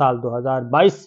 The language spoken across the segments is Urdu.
2022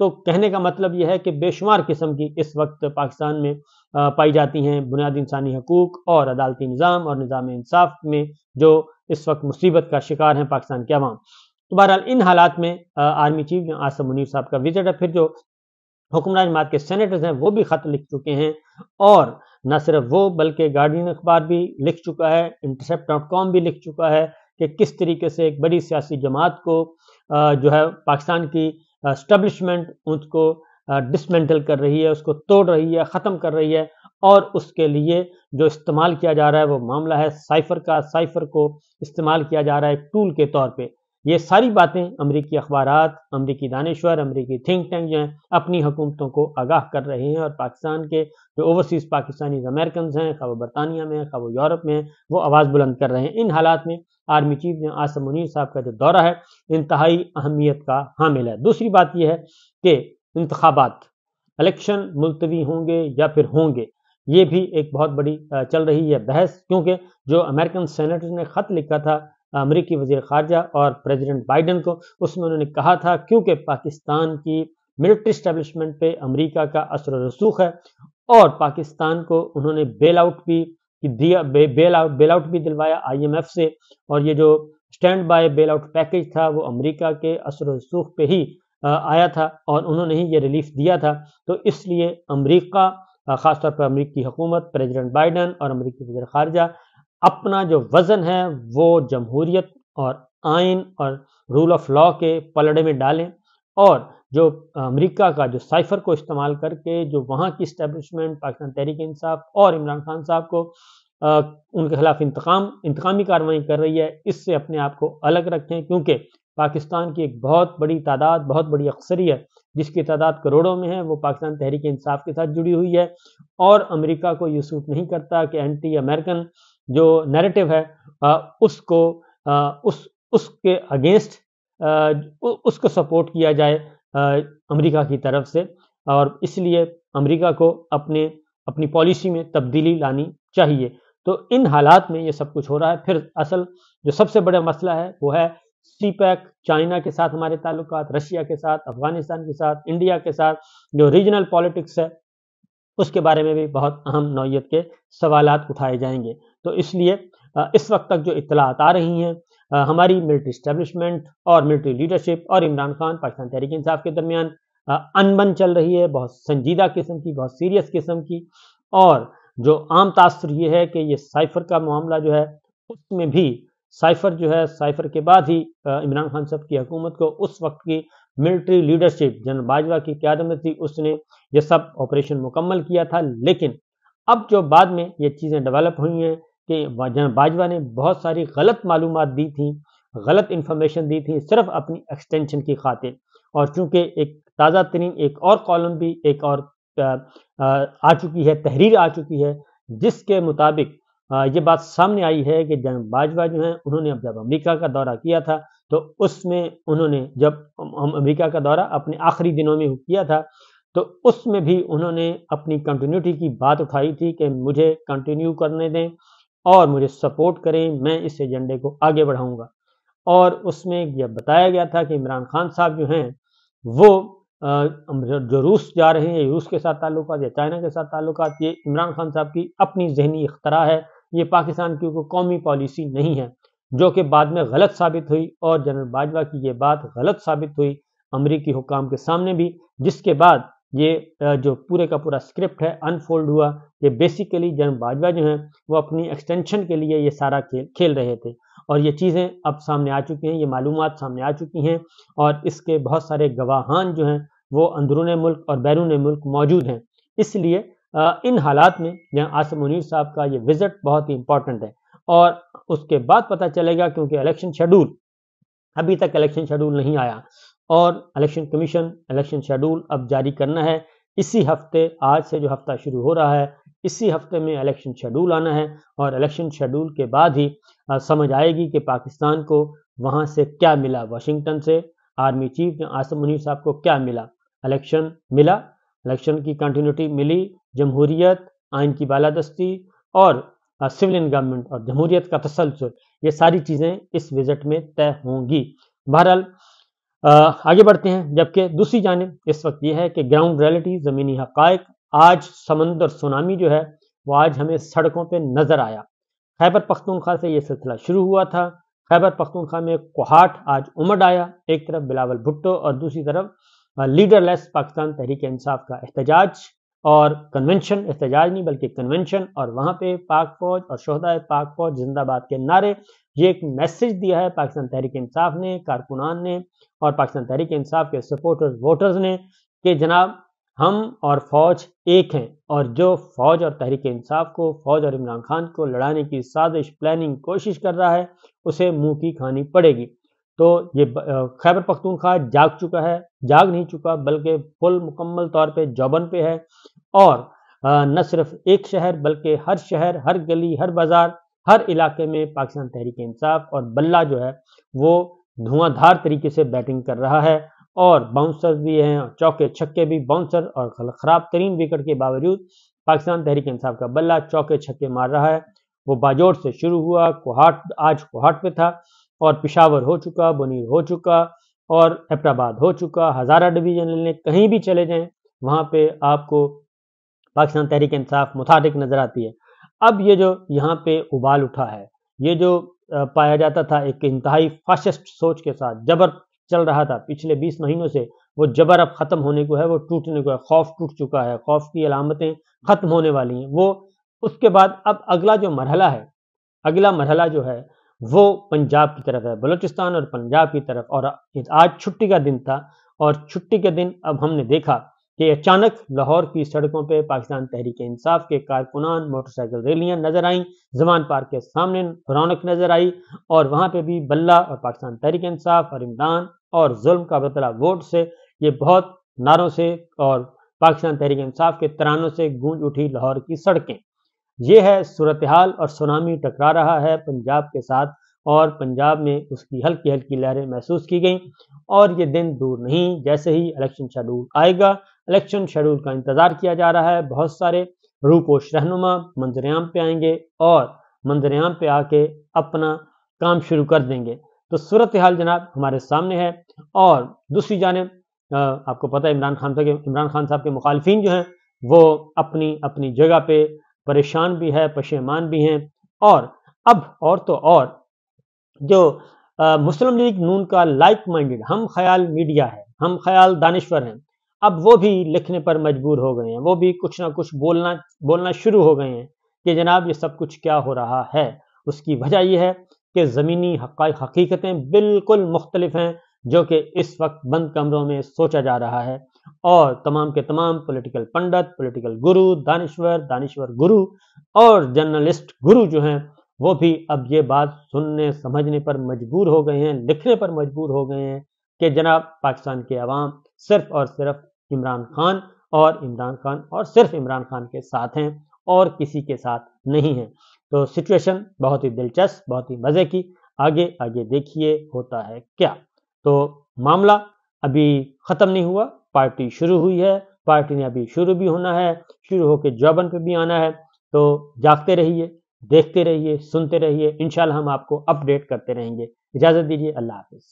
تو کہنے کا مطلب یہ ہے کہ بے شمار قسم کی اس وقت پاکستان میں پائی جاتی ہیں بنیادی انسانی حقوق اور عدالتی نظام اور نظام انصاف میں جو اس وقت مصیبت کا شکار ہیں پاکستان کے عوام۔ تو بہرحال ان حالات میں آرمی چیف عاصم منیر صاحب کا وزٹ ہے، پھر جو حکمران جماعت کے سینیٹرز ہیں وہ بھی خط لکھ چکے ہیں، اور نہ صرف وہ بلکہ گارڈین اخبار بھی لکھ چکا ہے، intercept.com بھی لکھ چکا ہے کہ کس طریقے سے ایک بڑی سیاسی جماعت کو جو ہے پاکستان کی اسٹیبلشمنٹ اس کو ڈسمنٹل کر رہی ہے، اس کو توڑ رہی ہے، ختم کر رہی ہے، اور اس کے لیے جو استعمال کیا جا رہا ہے وہ معاملہ ہے سائفر کا۔ سائفر کو استعمال کیا جا رہا ہے ایک ٹول کے طور پہ۔ یہ ساری باتیں امریکی اخبارات، امریکی دانشور، امریکی تھنک ٹینک جو ہیں اپنی حکومتوں کو آگاہ کر رہے ہیں، اور پاکستان کے جو اوورسیز پاکستانیز امریکنز ہیں، خواہ وہ برطانیہ میں ہیں، خواہ وہ یورپ میں ہیں، وہ آواز بلند کر رہے ہیں۔ ان حالات میں آرمی چیف عاصم منیر صاحب کا جو دورہ ہے انتہائی اہمیت کا حامل ہے۔ دوسری بات یہ ہے کہ انتخابات، الیکشن ملتوی ہوں گے یا پھر ہوں گے، یہ بھی ایک بہت بڑی چل رہی ہے بحث، کیونکہ جو امریکن سینیٹرز نے خط لکھا تھا امریکی وزیر خارجہ اور پریزیڈنٹ بائیڈن کو، اس میں انہوں نے کہا تھا کیونکہ پاکستان کی ملٹری اسٹیبلشمنٹ پہ امریکہ کا اثر و رسوخ ہے، اور پاکستان کو انہوں نے بیل آؤٹ بھی دلوایا آئی ایم ایف سے، اور یہ جو stand by bail out package تھا وہ امریکہ کے اثر و رسوخ پہ ہی آیا تھا، اور انہوں نے ہی یہ ریلیف دیا تھا۔ تو اس لیے امریکہ، خاص طور پر امریکی حکومت، پریزیڈنٹ بائیڈن اور امریکی وزیر خارجہ اپنا جو وزن ہے وہ جمہوریت اور آئین اور رول آف لا کے پلڑے میں ڈالیں، اور جو امریکہ کا جو سائفر کو استعمال کر کے جو وہاں کی اسٹیبلشمنٹ پاکستان تحریک انصاف اور عمران خان صاحب کو ان کے خلاف انتقامی کارروائی کر رہی ہے، اس سے اپنے آپ کو الگ رکھیں، کیونکہ پاکستان کی ایک بہت بڑی تعداد، بہت بڑی اکثریت جس کی تعداد کروڑوں میں ہے، وہ پاکستان تحریک انصاف کے ساتھ جڑی ہوئی ہے، اور امریکہ کو یہ سوٹ نہیں کرتا کہ اینٹی امریکن جو نیریٹو ہے اس کو اس کے اگینسٹ اس کو سپورٹ کیا جائے امریکہ کی طرف سے، اور اس لیے امریکہ کو اپنی پالیسی میں تبدیلی لانی چاہیے۔ تو ان حالات میں یہ سب کچھ ہو رہا ہے۔ پھر اصل جو سب سے بڑا مسئلہ ہے وہ ہے سی پیک، چائنا کے ساتھ ہمارے تعلقات، رشیا کے ساتھ، افغانستان کے ساتھ، انڈیا کے ساتھ جو ریجنل پالیٹکس ہے اس کے بارے میں بھی بہت اہم نوعیت کے سوالات اٹھائے جائیں گے۔ تو اس لیے اس وقت تک جو اطلاعات آ رہی ہیں ہماری ملٹری اسٹیبلشمنٹ اور ملٹری لیڈرشپ اور عمران خان پاکستان تحریک انصاف کے درمیان انبن چل رہی ہے، بہت سنجیدہ قسم کی، بہت سیریس قسم کی، اور جو عام تاثر یہ ہے کہ یہ سائفر کا معاملہ جو ہے اس میں بھی سائفر جو ہے، سائفر کے بعد ہی عمران خان صاحب کی حکومت کو اس وقت کی ملٹری لیڈرشپ جنرل باجوہ کی قیادت میں تھی، اس نے یہ سب آپریشن مکمل کیا تھا۔ لیکن اب جو بعد میں یہ چیزیں ڈیولپ ہوئی ہیں کہ جنرل باجوہ نے بہت ساری غلط معلومات دی تھیں، غلط انفارمیشن دی تھی صرف اپنی ایکسٹینشن کی خاطر، اور چونکہ ایک تازہ ترین ایک اور کالم بھی ایک اور آ چکی ہے، تحریر آ چکی ہے، جس کے مطابق یہ بات سامنے آئی ہے کہ جنرل باجوہ جو ہیں انہوں نے جب امریکہ کا دورہ کیا تھا تو اس میں انہوں نے جب امریکہ کا دورہ اپنے آخری دنوں میں کیا تھا تو اس میں بھی انہوں نے اپنی کنٹینیوٹی کی بات اٹھائی تھی کہ مجھے کنٹینیو کرنے دیں اور مجھے سپورٹ کریں، میں اس ایجنڈے کو آگے بڑھاؤں گا۔ اور اس میں یہ بتایا گیا تھا کہ عمران خان صاحب جو ہیں وہ جو روس جا رہے ہیں، روس کے ساتھ تعلقات یا چائنا کے ساتھ تعلقات، یہ عمران خان صاحب کی اپنی ذہنی اختراع ہے، یہ پاکستان کی کوئی قومی پالیسی نہیں ہے، جو کہ بعد میں غلط ثابت ہوئی، اور جنرل باجوہ کی یہ بات غلط ثابت ہوئی امریکی حکام کے سامنے بھی، جس کے بعد یہ جو پورے کا پورا اسکرپٹ ہے انفولڈ ہوا کہ بیسیکلی جنرل باجوہ جو ہیں وہ اپنی ایکسٹینشن کے لیے یہ سارا کھیل رہے تھے، اور یہ چیزیں اب سامنے آ چکی ہیں، یہ معلومات سامنے آ چکی ہیں، اور اس کے بہت سارے گواہان جو ہیں وہ اندرون ملک اور بیرون ملک موجود ہیں۔ اس لیے ان حالات میں عاصم منیر صاحب کا یہ وزٹ بہت ہی امپورٹنٹ ہے، اور اس کے بعد پتہ چلے گا، کیونکہ الیکشن شیڈول ابھی تک الیکشن شیڈول نہیں آیا، اور الیکشن کمیشن الیکشن شیڈول اب جاری کرنا ہے اسی ہفتے، آج سے جو ہفتہ شروع ہو رہا ہے اسی ہفتے میں الیکشن شیڈول آنا ہے، اور الیکشن شیڈول کے بعد ہی سمجھ آئے گی کہ پاکستان کو وہاں سے کیا ملا، واشنگٹن سے آرمی چیف عاصم منیر صاحب کو کیا ملا، الیکشن ملا، الیکشن کی کنٹینیوٹی ملی، جمہوریت، آئین کی بالادستی اور سولین گورنمنٹ اور جمہوریت کا تسلسل، یہ ساری چیزیں اس وزٹ میں طے ہوں گی۔ بہرحال آگے بڑھتے ہیں، جبکہ دوسری جانب اس وقت یہ ہے کہ گراؤنڈ ریئلٹی، زمینی حقائق، آج سمندر سونامی جو ہے وہ آج ہمیں سڑکوں پہ نظر آیا۔ خیبر پختونخوا سے یہ سلسلہ شروع ہوا تھا، خیبر پختونخوا میں کوہاٹ آج امڈ آیا، ایک طرف بلاول بھٹو اور دوسری طرف لیڈر لیس پاکستان تحریک انصاف کا احتجاج اور کنونشن، احتجاج نہیں بلکہ کنونشن، اور وہاں پہ پاک فوج اور شہدائے پاک فوج زندہ باد کے نعرے۔ یہ ایک میسج دیا ہے پاکستان تحریک انصاف نے، کارکنان نے اور پاکستان تحریک انصاف کے سپورٹرز ووٹرز نے کہ جناب ہم اور فوج ایک ہیں، اور جو فوج اور تحریک انصاف کو، فوج اور عمران خان کو لڑانے کی سازش، پلاننگ، کوشش کر رہا ہے، اسے منہ کی کھانی پڑے گی۔ تو یہ خیبر پختونخوا جاگ چکا ہے، جاگ نہیں چکا بلکہ فل مکمل طور پہ جوبن پہ ہے، اور نہ صرف ایک شہر بلکہ ہر شہر، ہر گلی، ہر بازار، ہر علاقے میں پاکستان تحریک انصاف اور بلہ جو ہے وہ دھواں دھار طریقے سے بیٹنگ کر رہا ہے، اور باؤنسر بھی ہیں، چوکے چھکے بھی، باؤنسر اور خراب ترین وکٹ کے باوجود پاکستان تحریک انصاف کا بلہ چوکے چھکے مار رہا ہے۔ وہ باجوڑ سے شروع ہوا، کوہاٹ آج کوہاٹ پہ تھا، اور پشاور ہو چکا، بنیر ہو چکا، اور ایبٹ آباد ہو چکا، ہزارہ ڈویژن لیں، کہیں بھی چلے جائیں وہاں پہ آپ کو پاکستان تحریک انصاف متحرک نظر آتی ہے۔ اب یہ جو یہاں پہ ابال اٹھا ہے، یہ جو پایا جاتا تھا ایک انتہائی فاشسٹ سوچ کے ساتھ جبر چل رہا تھا پچھلے 20 مہینوں سے، وہ جبر اب ختم ہونے کو ہے، وہ ٹوٹنے کو ہے، خوف ٹوٹ چکا ہے، خوف کی علامتیں ختم ہونے والی ہیں۔ وہ اس کے بعد اب اگلا جو مرحلہ ہے، اگلا مرحلہ جو ہے وہ پنجاب کی طرف ہے، بلوچستان اور پنجاب کی طرف، اور آج چھٹی کا دن تھا، اور چھٹی کے دن اب ہم نے دیکھا کہ اچانک لاہور کی سڑکوں پہ پاکستان تحریک انصاف کے کارکنان، موٹر سائیکل ریلیاں نظر آئیں، زمان پارک کے سامنے رونق نظر آئی، اور وہاں پہ بھی بلہ اور پاکستان تحریک انصاف اور عمران اور ظلم کا بدلہ ووٹ سے یہ بہت نعروں سے اور پاکستان تحریک انصاف کے ترانوں سے گونج اٹھی لاہور کی سڑکیں۔ یہ ہے صورتحال، اور سونامی ٹکرا رہا ہے پنجاب کے ساتھ، اور پنجاب میں اس کی ہلکی ہلکی لہریں محسوس کی گئیں، اور یہ دن دور نہیں، جیسے ہی الیکشن شیڈول آئے گا، الیکشن شیڈول کا انتظار کیا جا رہا ہے، بہت سارے روپوش رہنما منظر عام پہ آئیں گے اور منظر عام پہ آ کے اپنا کام شروع کر دیں گے۔ تو صورتحال جناب ہمارے سامنے ہے، اور دوسری جانب آپ کو پتہ ہے عمران خان صاحب کے مخالفین جو ہیں وہ اپنی اپنی جگہ پہ پریشان بھی ہے، پشیمان بھی ہیں، اور اب اور تو اور جو مسلم لیگ نون کا لائک مائنڈڈ ہم خیال میڈیا ہے، ہم خیال دانشور ہیں، اب وہ بھی لکھنے پر مجبور ہو گئے ہیں، وہ بھی کچھ نہ کچھ بولنا شروع ہو گئے ہیں کہ جناب یہ سب کچھ کیا ہو رہا ہے۔ اس کی وجہ یہ ہے کہ زمینی حقیقتیں بالکل مختلف ہیں جو کہ اس وقت بند کمروں میں سوچا جا رہا ہے، اور تمام کے تمام پولیٹیکل پنڈت، پولیٹیکل گرو، دانشور گرو اور جرنلسٹ گرو جو ہیں وہ بھی اب یہ بات سننے سمجھنے پر مجبور ہو گئے ہیں، لکھنے پر مجبور ہو گئے ہیں کہ جناب پاکستان کے عوام صرف اور صرف عمران خان اور صرف عمران خان کے ساتھ ہیں، اور کسی کے ساتھ نہیں ہیں۔ تو سچویشن بہت ہی دلچسپ، بہت ہی مزے کی، آگے دیکھیے ہوتا ہے کیا۔ تو معاملہ ابھی ختم نہیں ہوا، پارٹی شروع ہوئی ہے، پارٹی نے ابھی شروع بھی ہونا ہے، شروع ہو کے جوبن پہ بھی آنا ہے۔ تو جاگتے رہیے، دیکھتے رہیے، سنتے رہیے، انشاءاللہ ہم آپ کو اپڈیٹ کرتے رہیں گے۔ اجازت دیجیے، اللہ حافظ۔